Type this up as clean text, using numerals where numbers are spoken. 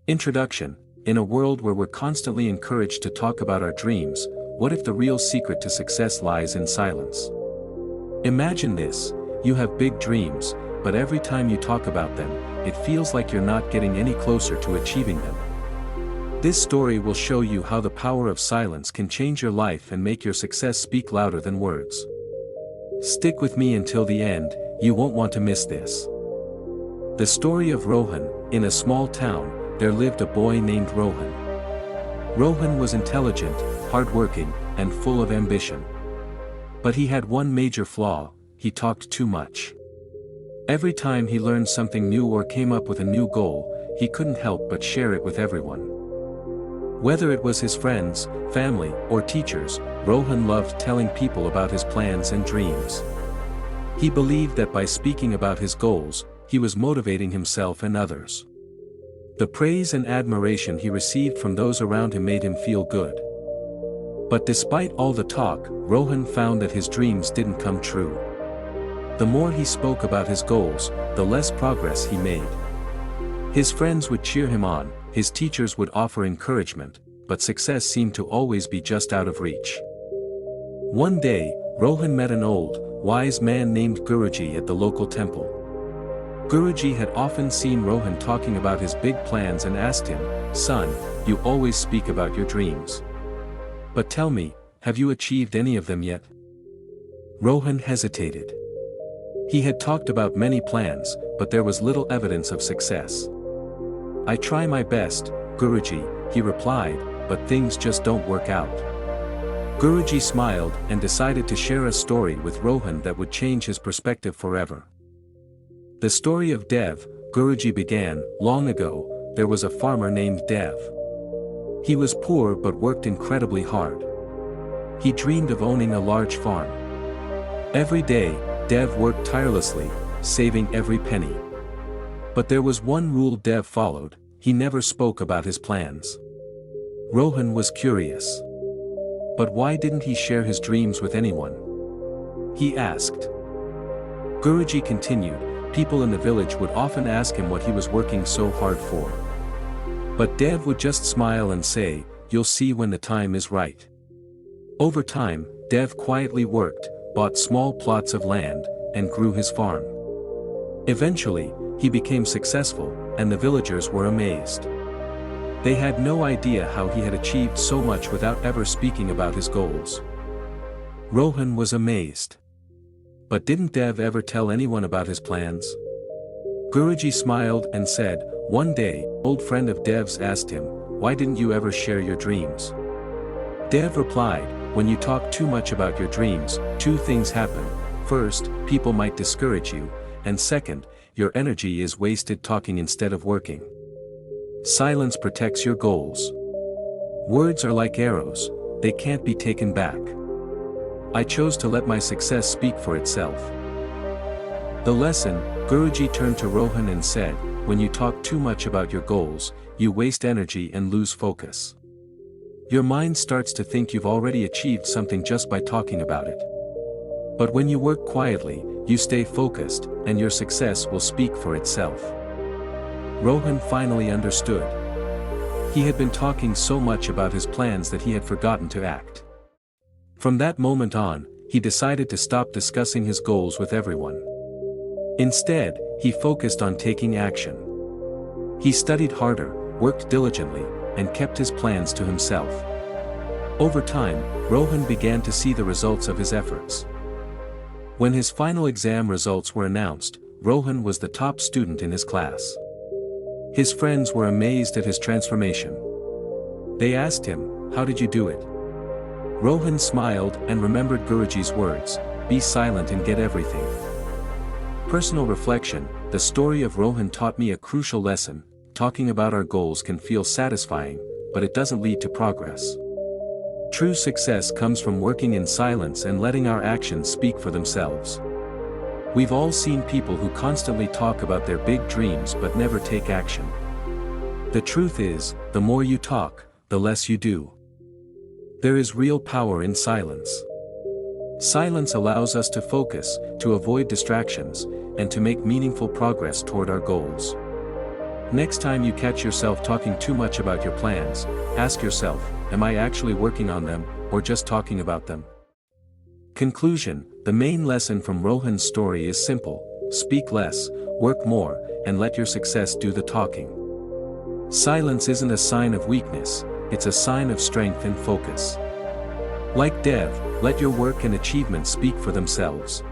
Introduction. In a world where we're constantly encouraged to talk about our dreams, what if the real secret to success lies in silence? Imagine this: you have big dreams, but every time you talk about them, it feels like you're not getting any closer to achieving them. This story will show you how the power of silence can change your life and make your success speak louder than words. Stick with me until the end, you won't want to miss this. The story of Rohan. In a small town, there lived a boy named Rohan. Rohan was intelligent, hardworking, and full of ambition. But he had one major flaw: he talked too much. Every time he learned something new or came up with a new goal, he couldn't help but share it with everyone. Whether it was his friends, family, or teachers, Rohan loved telling people about his plans and dreams. He believed that by speaking about his goals, he was motivating himself and others. The praise and admiration he received from those around him made him feel good. But despite all the talk, Rohan found that his dreams didn't come true. The more he spoke about his goals, the less progress he made. His friends would cheer him on, his teachers would offer encouragement, but success seemed to always be just out of reach. One day, Rohan met an old, wise man named Guruji at the local temple. Guruji had often seen Rohan talking about his big plans and asked him, "Son, you always speak about your dreams. But tell me, have you achieved any of them yet?" Rohan hesitated. He had talked about many plans, but there was little evidence of success. "I try my best, Guruji," he replied, "but things just don't work out." Guruji smiled and decided to share a story with Rohan that would change his perspective forever. The story of Dev. Guruji began. Long ago, there was a farmer named Dev. He was poor but worked incredibly hard. He dreamed of owning a large farm. Every day, Dev worked tirelessly, saving every penny. But there was one rule Dev followed: he never spoke about his plans. Rohan was curious. But why didn't he share his dreams with anyone? He asked. Guruji continued. People in the village would often ask him what he was working so hard for. But Dev would just smile and say, "You'll see when the time is right." Over time, Dev quietly worked, bought small plots of land, and grew his farm. Eventually, he became successful, and the villagers were amazed. They had no idea how he had achieved so much without ever speaking about his goals. Rohan was amazed. But didn't Dev ever tell anyone about his plans? Guruji smiled and said, one day, an old friend of Dev's asked him, "Why didn't you ever share your dreams?" Dev replied, "When you talk too much about your dreams, two things happen. First, people might discourage you, and second, your energy is wasted talking instead of working. Silence protects your goals. Words are like arrows, they can't be taken back. I chose to let my success speak for itself." The lesson. Guruji turned to Rohan and said, "When you talk too much about your goals, you waste energy and lose focus. Your mind starts to think you've already achieved something just by talking about it. But when you work quietly, you stay focused, and your success will speak for itself." Rohan finally understood. He had been talking so much about his plans that he had forgotten to act. From that moment on, he decided to stop discussing his goals with everyone. Instead, he focused on taking action. He studied harder, worked diligently, and kept his plans to himself. Over time, Rohan began to see the results of his efforts. When his final exam results were announced, Rohan was the top student in his class. His friends were amazed at his transformation. They asked him, "How did you do it?" Rohan smiled and remembered Guruji's words, "Be silent and get everything." Personal reflection. The story of Rohan taught me a crucial lesson: talking about our goals can feel satisfying, but it doesn't lead to progress. True success comes from working in silence and letting our actions speak for themselves. We've all seen people who constantly talk about their big dreams but never take action. The truth is, the more you talk, the less you do. There is real power in silence. Silence allows us to focus, to avoid distractions, and to make meaningful progress toward our goals. Next time you catch yourself talking too much about your plans, ask yourself, am I actually working on them, or just talking about them? Conclusion: the main lesson from Rohan's story is simple: speak less, work more, and let your success do the talking. Silence isn't a sign of weakness, it's a sign of strength and focus. Like Dev, let your work and achievements speak for themselves.